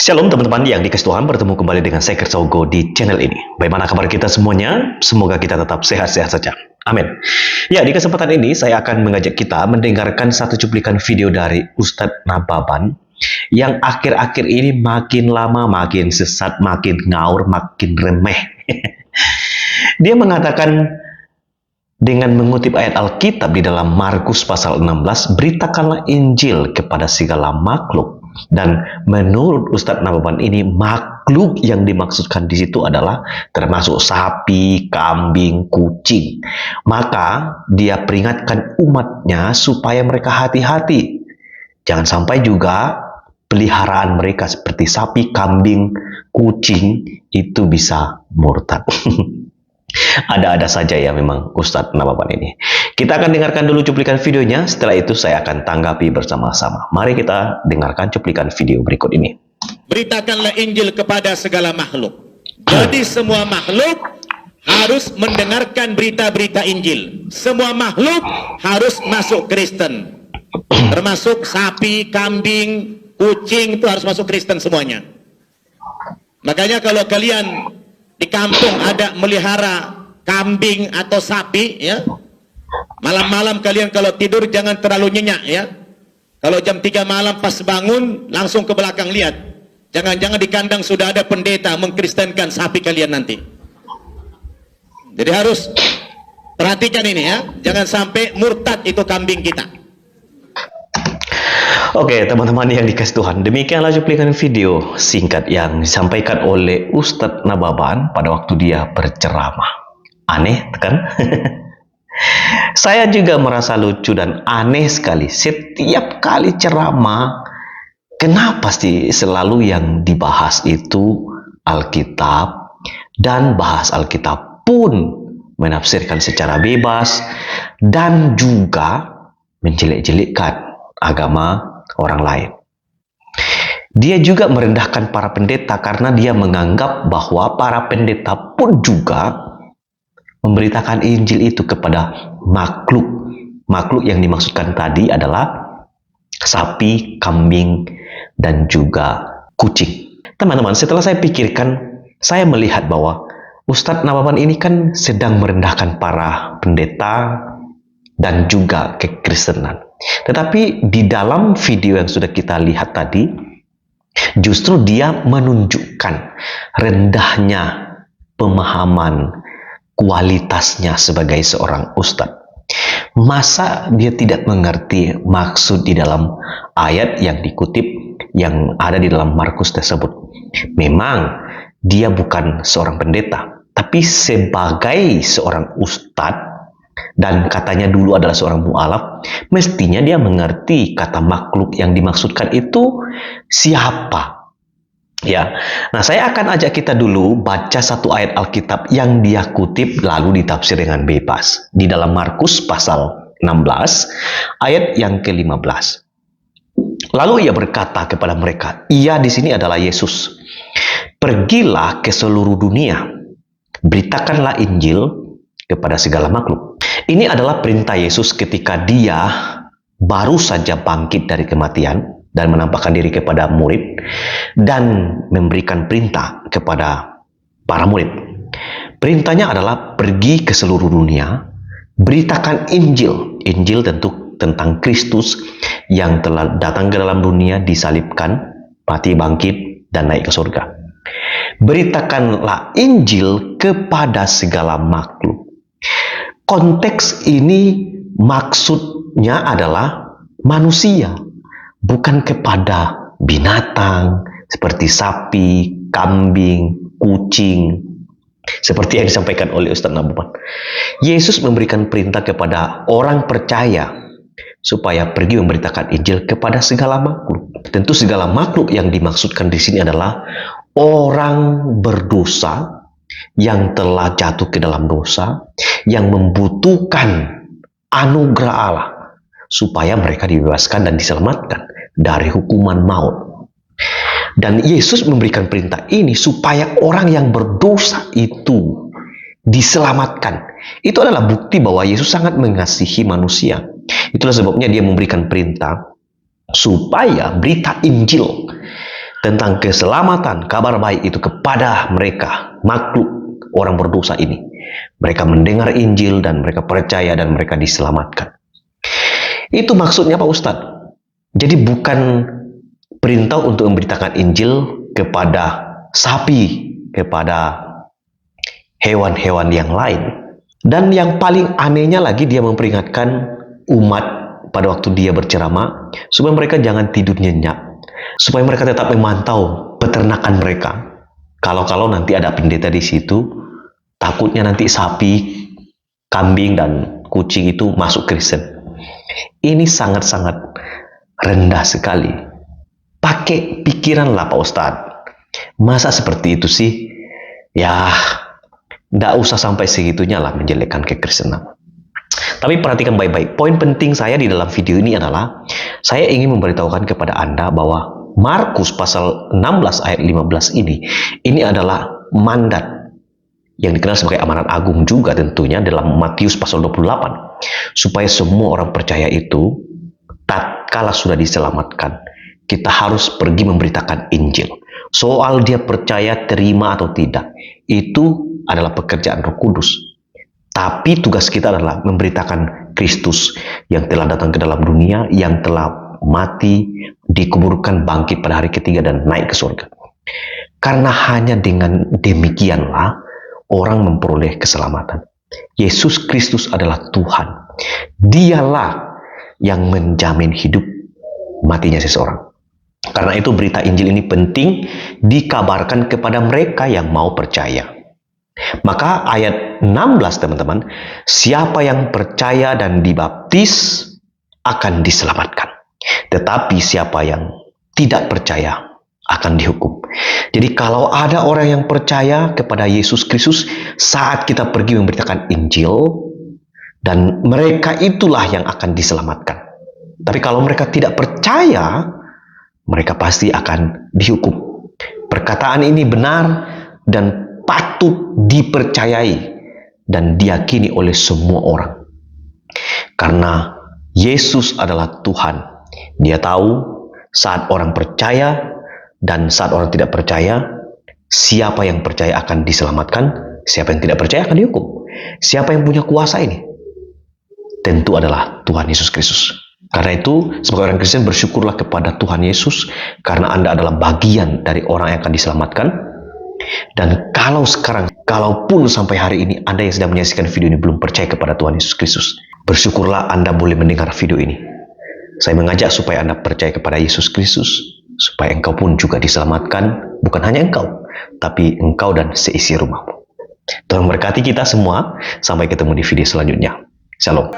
Shalom teman-teman yang dikasih Tuhan, bertemu kembali dengan saya Kersogo di channel ini. Bagaimana kabar kita semuanya? Semoga kita tetap sehat-sehat saja. Amin. Ya, di kesempatan ini saya akan mengajak kita mendengarkan satu cuplikan video dari Ustadz Nababan yang akhir-akhir ini makin lama makin sesat, makin ngaur, makin remeh. Dia mengatakan dengan mengutip ayat Alkitab di dalam Markus pasal 16, beritakanlah Injil kepada segala makhluk. Dan menurut Ustadz Nababan ini, makhluk yang dimaksudkan di situ adalah termasuk sapi, kambing, kucing. Maka dia peringatkan umatnya supaya mereka hati-hati. Jangan sampai juga peliharaan mereka seperti sapi, kambing, kucing itu bisa murtad. Ada-ada saja ya memang Ustadz Nababan ini. Kita akan dengarkan dulu cuplikan videonya. Setelah itu saya akan tanggapi bersama-sama. Mari kita dengarkan cuplikan video berikut ini. Beritakanlah Injil kepada segala makhluk. Jadi semua makhluk harus mendengarkan berita-berita Injil. Semua makhluk harus masuk Kristen. Termasuk sapi, kambing, kucing itu harus masuk Kristen semuanya. Makanya kalau kalian di kampung ada melihara kambing atau sapi, ya, malam-malam kalian kalau tidur jangan terlalu nyenyak, ya. Kalau jam 3 malam pas bangun langsung ke belakang lihat. Jangan-jangan di kandang sudah ada pendeta mengkristenkan sapi kalian nanti. Jadi harus perhatikan ini, ya. Jangan sampai murtad itu kambing kita. Oke, teman-teman yang dikasih Tuhan, demikianlah cuplikan video singkat yang disampaikan oleh Ustadz Nababan pada waktu dia berceramah. Aneh, kan? Saya juga merasa lucu dan aneh sekali. Setiap kali ceramah, kenapa sih selalu yang dibahas itu Alkitab, dan bahas Alkitab pun menafsirkan secara bebas dan juga menjelek-jelekkan agama orang lain. Dia juga merendahkan para pendeta karena dia menganggap bahwa para pendeta pun juga memberitakan Injil itu kepada makhluk. Makhluk yang dimaksudkan tadi adalah sapi, kambing, dan juga kucing. Teman-teman, setelah saya pikirkan, saya melihat bahwa Ustadz Nababan ini kan sedang merendahkan para pendeta dan juga kekristenan. Tetapi di dalam video yang sudah kita lihat tadi, justru dia menunjukkan rendahnya pemahaman kualitasnya sebagai seorang ustadz. Masa dia tidak mengerti maksud di dalam ayat yang dikutip yang ada di dalam Markus tersebut? Memang dia bukan seorang pendeta, tapi sebagai seorang ustadz, dan katanya dulu adalah seorang mu'alaf, mestinya dia mengerti kata makhluk yang dimaksudkan itu siapa. Ya, nah saya akan ajak kita dulu baca satu ayat Alkitab yang dia kutip lalu ditafsir dengan bebas. Di dalam Markus pasal 16 ayat yang ke-15. Lalu ia berkata kepada mereka, ia di sini adalah Yesus. Pergilah ke seluruh dunia, beritakanlah Injil kepada segala makhluk. Ini adalah perintah Yesus ketika dia baru saja bangkit dari kematian dan menampakkan diri kepada murid dan memberikan perintah kepada para murid. Perintahnya adalah pergi ke seluruh dunia, beritakan Injil. Injil tentu tentang Kristus yang telah datang ke dalam dunia, disalibkan, mati, bangkit, dan naik ke surga. Beritakanlah Injil kepada segala makhluk. Konteks ini maksudnya adalah manusia, bukan kepada binatang seperti sapi, kambing, kucing, seperti yang disampaikan oleh Ustadz Nababan. Yesus memberikan perintah kepada orang percaya supaya pergi memberitakan Injil kepada segala makhluk. Tentu segala makhluk yang dimaksudkan di sini adalah orang berdosa yang telah jatuh ke dalam dosa, yang membutuhkan anugerah Allah supaya mereka dibebaskan dan diselamatkan dari hukuman maut. Dan Yesus memberikan perintah ini supaya orang yang berdosa itu diselamatkan. Itu adalah bukti bahwa Yesus sangat mengasihi manusia. Itulah sebabnya dia memberikan perintah supaya berita Injil tentang keselamatan, kabar baik itu kepada mereka, makhluk orang berdosa ini. Mereka mendengar Injil dan mereka percaya dan mereka diselamatkan. Itu maksudnya Pak Ustadz. Jadi bukan perintah untuk memberitakan Injil kepada sapi, kepada hewan-hewan yang lain. Dan yang paling anehnya lagi, dia memperingatkan umat pada waktu dia berceramah supaya mereka jangan tidur nyenyak, supaya mereka tetap memantau peternakan mereka. Kalau nanti ada pendeta di situ, takutnya nanti sapi, kambing dan kucing itu masuk Kristen. Ini sangat-sangat rendah sekali. Pakai pikiranlah Pak Ustadz. Masa seperti itu sih? Ya, tidak usah sampai segitunya lah menjelekkan kekristenan. Tapi perhatikan baik-baik. Poin penting saya di dalam video ini adalah saya ingin memberitahukan kepada Anda bahwa Markus pasal 16 ayat 15 ini adalah mandat yang dikenal sebagai amanat agung juga tentunya dalam Matius pasal 28, supaya semua orang percaya itu tatkala sudah diselamatkan, kita harus pergi memberitakan Injil. Soal dia percaya, terima atau tidak, itu adalah pekerjaan Roh Kudus. Tapi tugas kita adalah memberitakan Kristus yang telah datang ke dalam dunia, yang telah mati, dikuburkan, bangkit pada hari ketiga dan naik ke surga. Karena hanya dengan demikianlah orang memperoleh keselamatan. Yesus Kristus adalah Tuhan. Dialah yang menjamin hidup matinya seseorang. Karena itu berita Injil ini penting dikabarkan kepada mereka yang mau percaya. Maka ayat 16 teman-teman, siapa yang percaya dan dibaptis akan diselamatkan. Tetapi siapa yang tidak percaya akan dihukum. Jadi kalau ada orang yang percaya kepada Yesus Kristus saat kita pergi memberitakan Injil, dan mereka itulah yang akan diselamatkan. Tapi kalau mereka tidak percaya, mereka pasti akan dihukum. Perkataan ini benar dan patut dipercayai dan diyakini oleh semua orang. Karena Yesus adalah Tuhan. Dia tahu saat orang percaya dan saat orang tidak percaya, siapa yang percaya akan diselamatkan, siapa yang tidak percaya akan dihukum. Siapa yang punya kuasa ini? Tentu adalah Tuhan Yesus Kristus. Karena itu, sebagai orang Kristen bersyukurlah kepada Tuhan Yesus, karena Anda adalah bagian dari orang yang akan diselamatkan. Dan kalau sekarang, kalaupun sampai hari ini Anda yang sedang menyaksikan video ini belum percaya kepada Tuhan Yesus Kristus, bersyukurlah Anda boleh mendengar video ini. Saya mengajak supaya Anda percaya kepada Yesus Kristus, supaya engkau pun juga diselamatkan, bukan hanya engkau, tapi engkau dan seisi rumahmu. Tuhan memberkati kita semua, sampai ketemu di video selanjutnya. Shalom.